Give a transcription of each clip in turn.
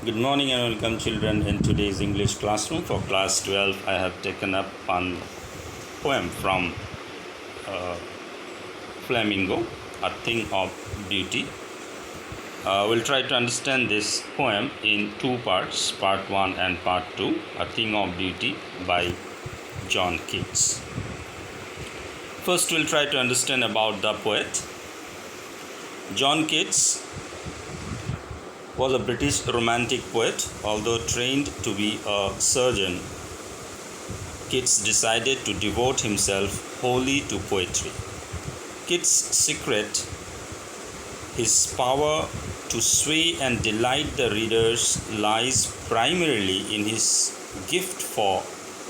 Good morning and welcome, children. In today's English classroom for class 12, I have taken up one poem from Flamingo, A Thing of Beauty. We'll try to understand this poem in two parts, part 1 and part 2, A Thing of Beauty by John Keats. First, we'll try to understand about the poet. John Keats was a British romantic poet. Although trained to be a surgeon, Keats decided to devote himself wholly to poetry. Keats' secret, his power to sway and delight the readers, lies primarily in his gift for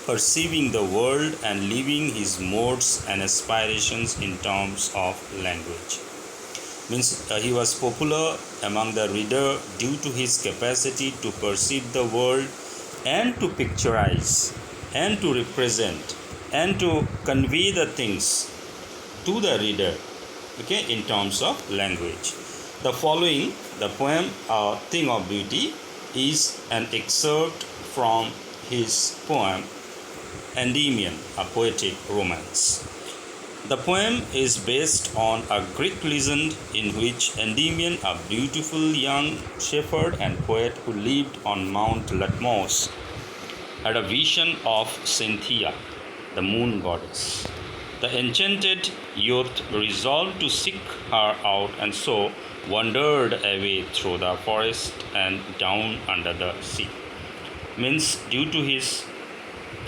perceiving the world and living his modes and aspirations in terms of language. He was popular among the reader due to his capacity to perceive the world and to picturize and to represent and to convey the things to the reader, in terms of language. The following, the poem A Thing of Beauty, is an excerpt from his poem Endymion, a poetic romance. The poem is based on a Greek legend in which Endymion, a beautiful young shepherd and poet who lived on Mount Latmos, had a vision of Cynthia, the moon goddess. The enchanted youth resolved to seek her out and so wandered away through the forest and down under the sea. Due to his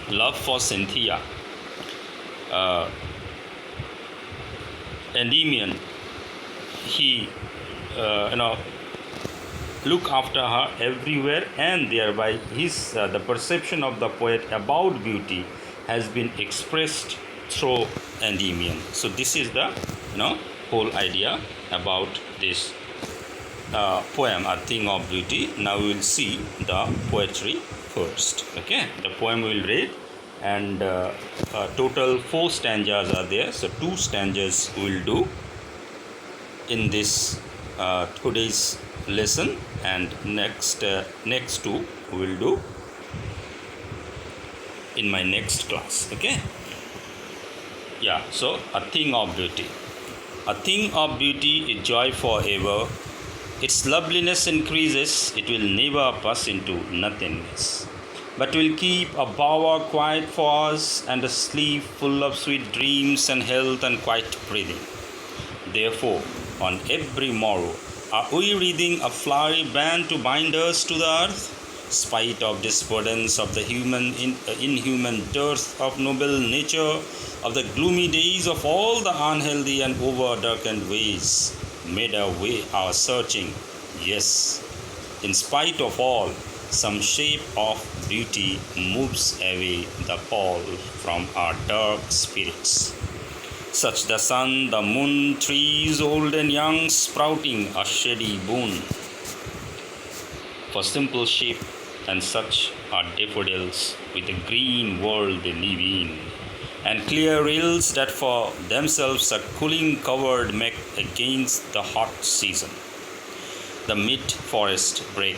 love for Cynthia, Endymion, he look after her everywhere, and thereby his the perception of the poet about beauty has been expressed through Endymion. So this is the whole idea about this poem, A Thing of Beauty. Now we will see the poetry first. The poem we will read, and total 4 stanzas are there. So 2 stanzas we will do in this today's lesson, and next 2 we will do in my next class. So A Thing of Beauty. A thing of beauty is joy forever. Its loveliness increases, it will never pass into nothingness, but will keep a bower quiet for us, and a sleep full of sweet dreams and health and quiet breathing. Therefore, on every morrow, are we wreathing a flowery band to bind us to the earth? Spite of disburdens of the inhuman dearth of noble nature, of the gloomy days of all the unhealthy and over-darkened ways, made our searching. Yes, in spite of all, some shape of beauty moves away the pall from our dark spirits. Such the sun, the moon, trees old and young, sprouting a shady boon. For simple shape, and such are daffodils with the green world they live in, and clear rills that for themselves a cooling covered make against the hot season. The mid-forest brake,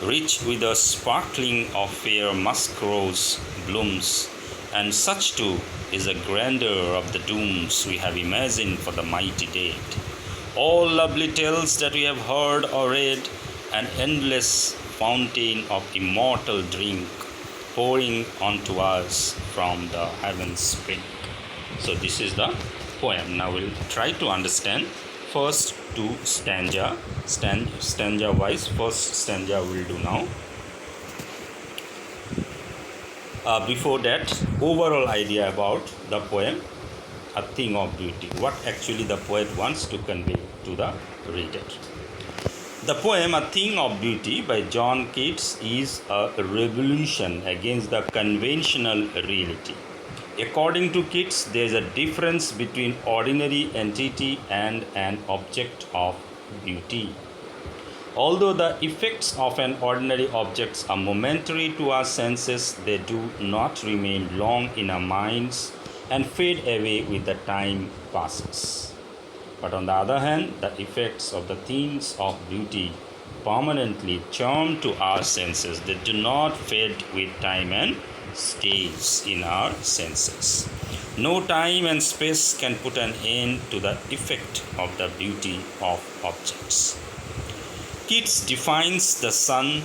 rich with the sparkling of fair musk rose blooms, and such too is the grandeur of the dooms we have imagined for the mighty dead. All lovely tales that we have heard or read, an endless fountain of immortal drink pouring onto us from the heaven's spring. So this is the poem. Now we'll try to understand first 2 stanza wise. First stanza we'll do now. Before that, overall idea about the poem A Thing of Beauty, what actually the poet wants to convey to the reader. The poem A Thing of Beauty by John Keats is a revolution against the conventional reality. According to Keats, there is a difference between ordinary entity and an object of beauty. Although the effects of an ordinary object are momentary to our senses, they do not remain long in our minds and fade away with the time passes. But on the other hand, the effects of the things of beauty permanently charmed to our senses. They do not fade with time and stays in our senses. No time and space can put an end to the effect of the beauty of objects. Keats defines the sun,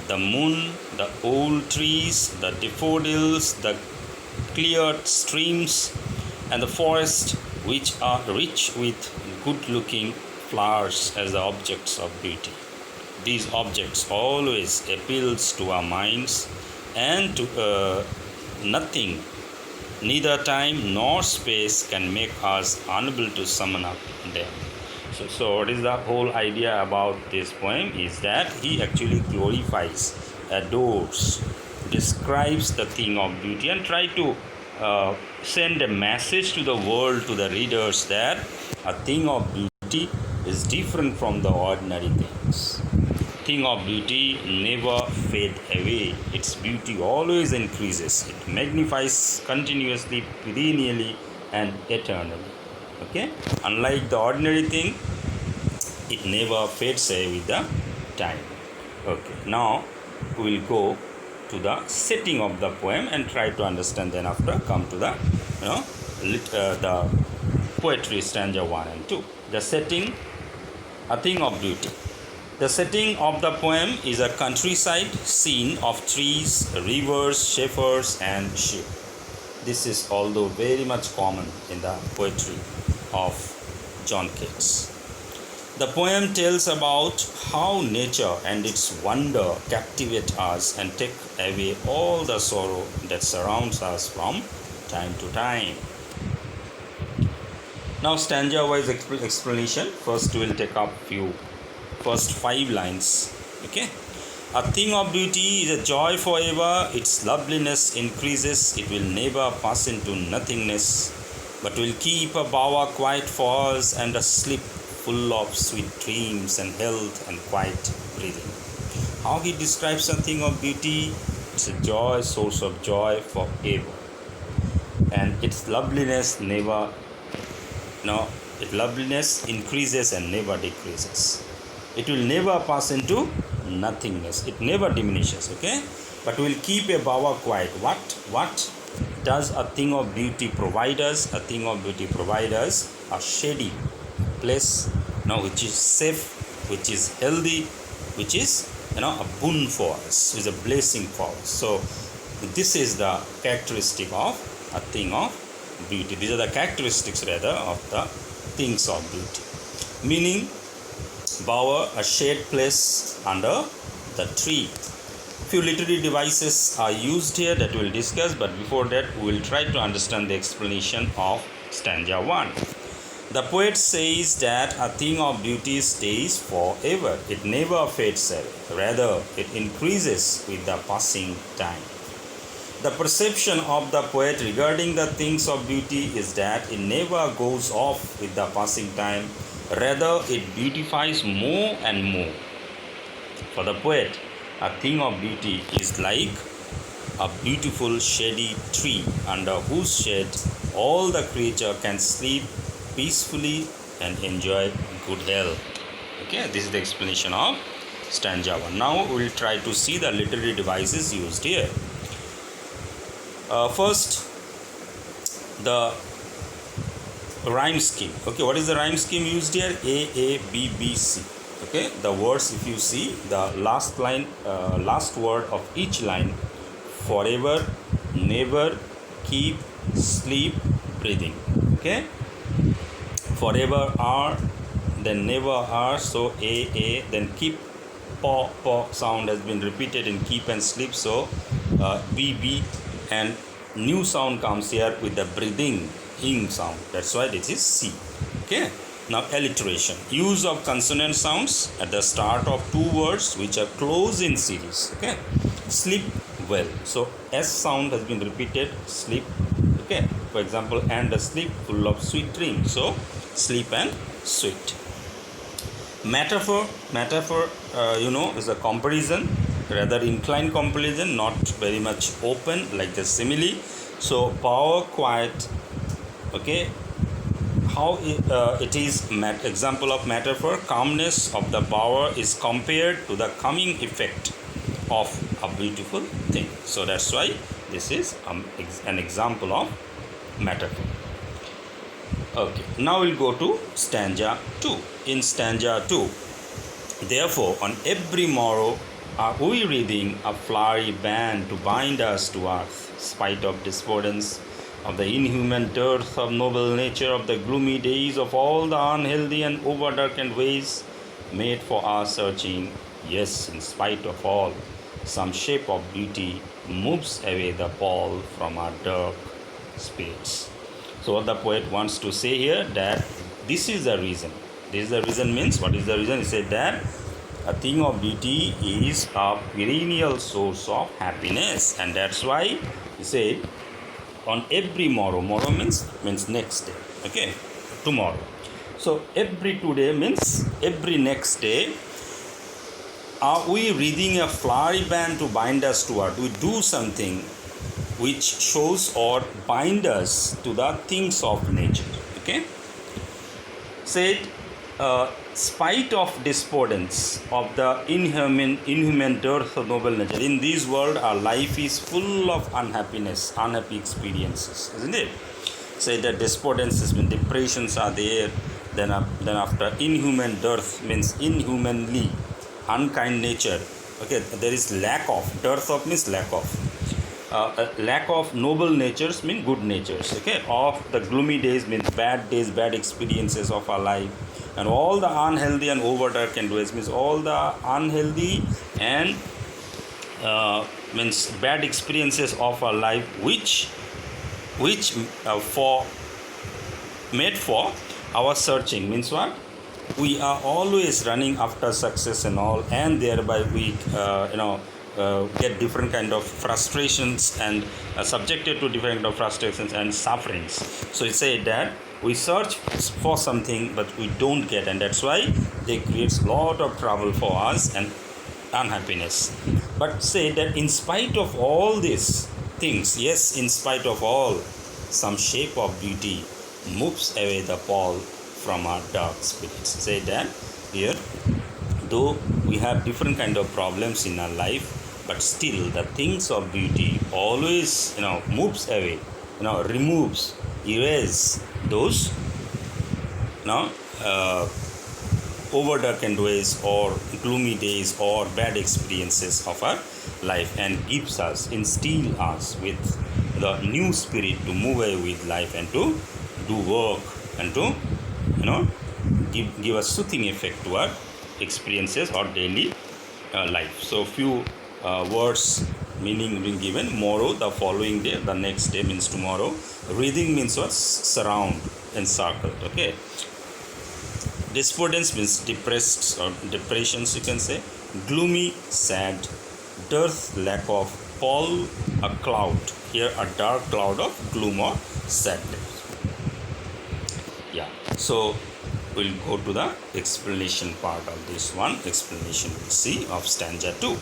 the moon, the old trees, the daffodils, the cleared streams, and the forest, which are rich with good-looking flowers, as the objects of beauty. These objects always appeals to our minds, and to nothing, neither time nor space, can make us unable to summon up them. So what is the whole idea about this poem is that he actually glorifies, adores, describes the thing of beauty, and try to send a message to the world, to the readers, that a thing of beauty is different from the ordinary things. Thing of beauty never fade away. Its beauty always increases. It magnifies continuously, perennially, and eternally. Okay? Unlike the ordinary thing, it never fades away with the time. Okay. Now we will go to the setting of the poem and try to understand. Then after come to the the poetry stanza 1 and 2. The setting, a thing of beauty. The setting of the poem is a countryside scene of trees, rivers, shepherds, and sheep. This is although very much common in the poetry of John Keats. The poem tells about how nature and its wonder captivate us and take away all the sorrow that surrounds us from time to time. Now stanza-wise explanation. First we will take up first 5 lines. Okay. A thing of beauty is a joy forever. Its loveliness increases. It will never pass into nothingness, but will keep a bower quiet for us and a sleep full of sweet dreams and health and quiet breathing. How he describes a thing of beauty? It's a joy, source of joy forever, and its loveliness never, its loveliness increases and never decreases. It will never pass into nothingness. It never diminishes. Okay, but will keep a bower quiet. What does a thing of beauty provide us? A thing of beauty provides us a shady place, which is safe, which is healthy, which is a boon for us, is a blessing for us. So this is the characteristic of a thing of beauty. These are the characteristics rather of the things of beauty. Meaning, bower, a shade place under the tree. Few literary devices are used here that we will discuss, but before that we will try to understand the explanation of stanza 1. The poet says that a thing of beauty stays forever. It never fades away. Rather, it increases with the passing time. The perception of the poet regarding the things of beauty is that it never goes off with the passing time. Rather, it beautifies more and more. For the poet, a thing of beauty is like a beautiful shady tree under whose shade all the creature can sleep peacefully and enjoy good health. Okay, this is the explanation of stanza 1. Now we will try to see the literary devices used here. First, the rhyme scheme. Okay, what is the rhyme scheme used here? A, B, B, C. Okay, the words, if you see the last line, last word of each line: forever, never, keep, sleep, breathing. Okay, forever are, then never are, so A, then keep, paw sound has been repeated in keep and sleep, so B, and new sound comes here with the breathing, ing sound, that's why this is C. Okay, now alliteration, use of consonant sounds at the start of two words which are close in series. Okay, sleep well, so S sound has been repeated, sleep. Okay, for example, and a sleep full of sweet dreams, so sleep and sweet. Metaphor, is a comparison, rather inclined comparison, not very much open like the simile. So power quiet, okay, how it is example of metaphor. Calmness of the power is compared to the coming effect of a beautiful thing. So that's why this is an example of metaphor. Okay, now we'll go to stanza 2. In stanza 2, therefore, on every morrow are we reading a flowery band to bind us to earth, spite of discordance, of the inhuman dearth of noble nature, of the gloomy days, of all the unhealthy and over-darkened ways made for our searching. Yes, in spite of all, some shape of beauty moves away the pall from our dark spirits. So what the poet wants to say here, that this is the reason. This is the reason means, what is the reason? He said that a thing of beauty is a perennial source of happiness, and that's why he said on every morrow. Morrow means next day. Okay, tomorrow. So every today means every next day. Are we reading a flowery band to bind us to earth? We do something which shows or bind us to the things of nature. Okay, said spite of discordance of the inhuman dearth of noble nature. In this world, our life is full of unhappiness, unhappy experiences, isn't it? Say that discordances mean depressions are there. Then after inhuman dearth means inhumanly unkind nature. Okay, there is lack of, dearth of means lack of. Lack of noble natures mean good natures. Okay, of the gloomy days means bad days, bad experiences of our life, and all the unhealthy and over darkened ways means all the unhealthy and means bad experiences of our life, which for made for our searching. Means what? We are always running after success and all, and thereby we get different kind of frustrations and subjected to different kind of frustrations and sufferings. So it said that we search for something but we don't get, and that's why they creates lot of trouble for us and unhappiness. But say that in spite of all these things, yes, in spite of all, some shape of beauty moves away the pall from our dark spirits. Say that here, though we have different kind of problems in our life, but still the things of beauty always moves away, removes, erases those over darkened ways or gloomy days or bad experiences of our life, and gives us, instill us with the new spirit to move away with life and to do work and to give a soothing effect to our experiences or daily life. So few words meaning being given. Morrow, the following day, the next day means tomorrow. Wreathing means what? Surround, encircle. Okay. Despondence means depressed or depressions, you can say. Gloomy, sad. Dearth, lack of. Pall, a cloud. Here a dark cloud of gloom or sadness. Yeah. So we'll go to the explanation part of this one. Explanation we'll see of stanza 2.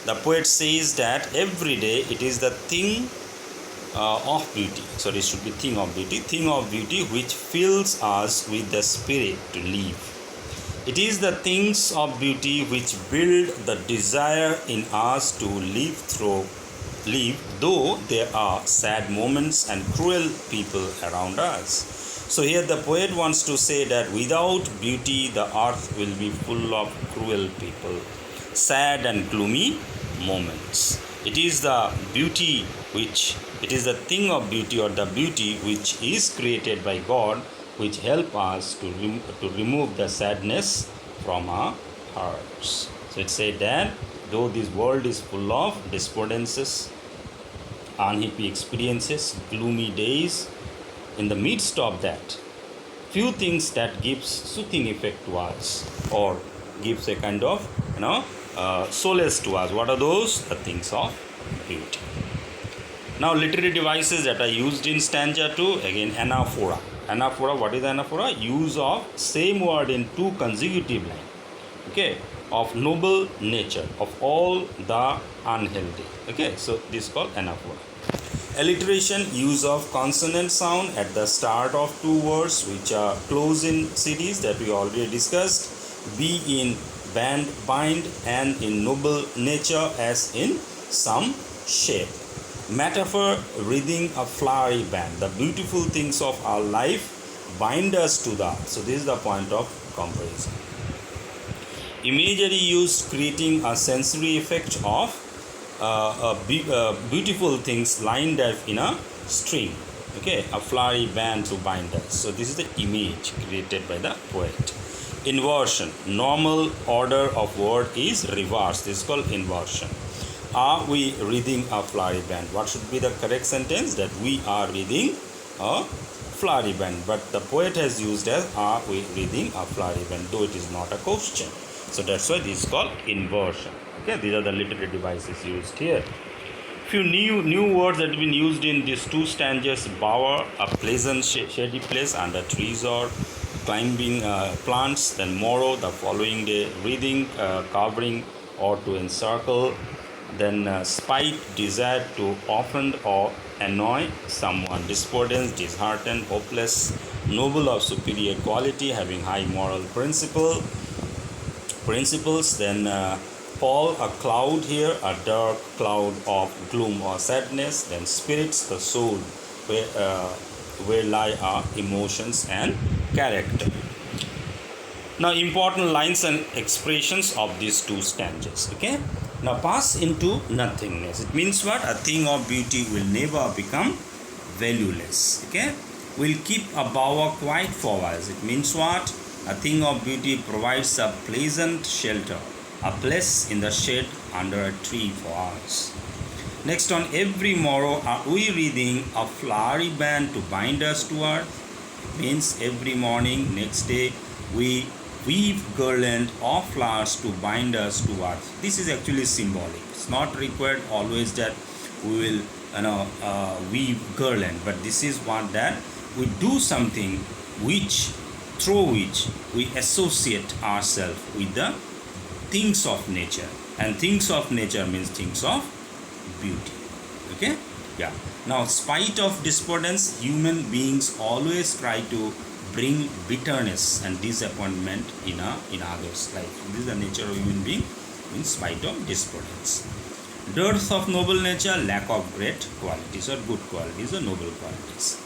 The poet says that every day it is the thing of beauty. So it should be thing of beauty. Thing of beauty which fills us with the spirit to live. It is the things of beauty which build the desire in us to live, though there are sad moments and cruel people around us. So here the poet wants to say that without beauty the earth will be full of cruel people, sad and gloomy moments. It is the beauty which, it is the thing of beauty or the beauty which is created by God, which help us to remove the sadness from our hearts. So it said that though this world is full of discordances, unhappy experiences, gloomy days, in the midst of that, few things that gives soothing effect to us or gives a kind of solace to us. What are those? The things of beauty. Now literary devices that are used in stanza 2, again anaphora. Anaphora, what is anaphora? Use of same word in two consecutive lines. Okay, of noble nature, of all the unhealthy. Okay, so this is called anaphora. Alliteration, use of consonant sound at the start of two words which are close in cities that we already discussed. Be in band, bind, and in noble nature as in some shape. Metaphor, wreathing a flowery band. The beautiful things of our life bind us to the earth. So this is the point of comparison. Imagery used, creating a sensory effect of beautiful things lined up in a string. Okay, a flowery band to bind us. So this is the image created by the poet. Inversion, normal order of word is reversed. This is called inversion. Are we reading a flowery band? What should be the correct sentence? That we are reading a flowery band. But the poet has used as are we reading a flowery band, though it is not a question. So that's why this is called inversion. Okay, these are the literary devices used here. Few new words that have been used in these two stanzas. Bower, a pleasant shady place under trees or climbing plants. Then morrow, the following day. Reading, covering or to encircle. Then spite, desire to offend or annoy someone. Despondence, disheartened, hopeless. Noble, of superior quality, having high moral principles. Then Paul, a cloud here, a dark cloud of gloom or sadness. Then spirits, the soul, where lie our emotions and character. Now, important lines and expressions of these two stanzas. Okay. Now, pass into nothingness. It means what? A thing of beauty will never become valueless. Okay. Will keep a bower quiet for us. It means what? A thing of beauty provides a pleasant shelter, a place in the shade under a tree for us. Next, on every morrow, are we reading a flowery band to bind us to earth? Means every morning, next day, we weave garland of flowers to bind us to earth. This is actually symbolic. It's not required always that we will weave garland, but this is what that we do something through which we associate ourselves with the things of nature, and things of nature means things of beauty. Okay, yeah. Now, spite of despondence, human beings always try to bring bitterness and disappointment in others' life. This is the nature of human being, in spite of despondence. Dearth of noble nature, lack of great qualities or good qualities or noble qualities.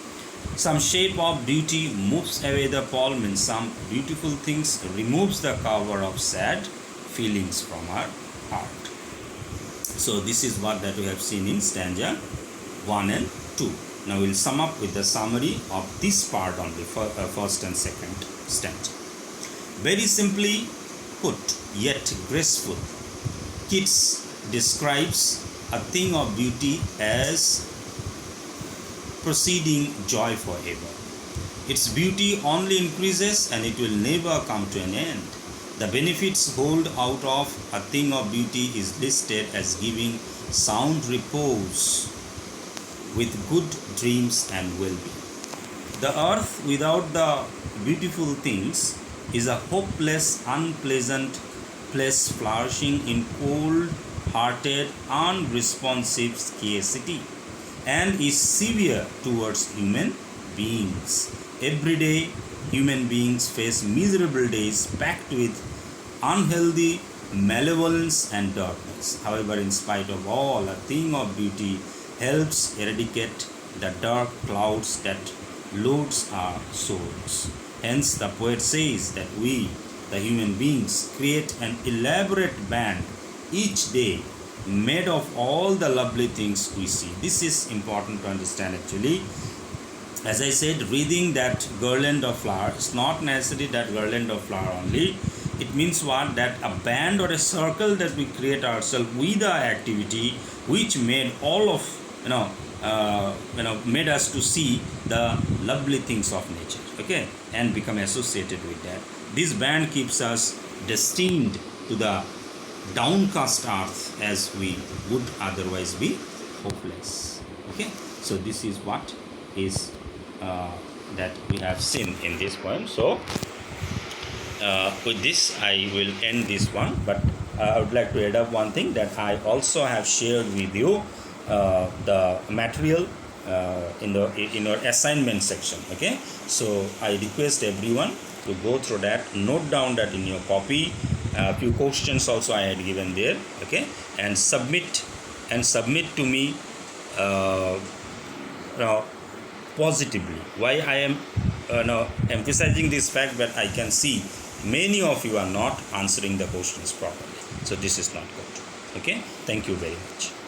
Some shape of beauty moves away the pall, means some beautiful things removes the cover of sad feelings from our heart. So this is what that we have seen in stanza 1 and 2. Now we'll sum up with the summary of this part only, first and second stanza. Very simply put, yet graceful, Keats describes a thing of beauty as proceeding joy forever. Its beauty only increases and it will never come to an end. The benefits hold out of a thing of beauty is listed as giving sound repose with good dreams and well-being. The earth without the beautiful things is a hopeless, unpleasant place flourishing in cold-hearted, unresponsive scarcity, and is severe towards human beings. Every day, human beings face miserable days packed with unhealthy malevolence and darkness. However, in spite of all, a thing of beauty helps eradicate the dark clouds that loads our souls. Hence, the poet says that we, the human beings, create an elaborate band each day made of all the lovely things we see. This is important to understand actually. As I said, reading that garland of flowers, not necessarily that garland of flower only. It means what? That a band or a circle that we create ourselves with our activity, which made all of made us to see the lovely things of nature, okay, and become associated with that. This band keeps us destined to the downcast earth as we would otherwise be hopeless. Okay, so this is what is that we have seen in this poem. So with this I will end this one, but I would like to add up one thing, that I also have shared with you the material in your assignment section. Okay, so I request everyone to go through that, note down that in your copy. Few questions also I had given there. Okay, and submit to me uh, positively. Why I am emphasizing this fact, that I can see many of you are not answering the questions properly, so this is not good. Okay, thank you very much.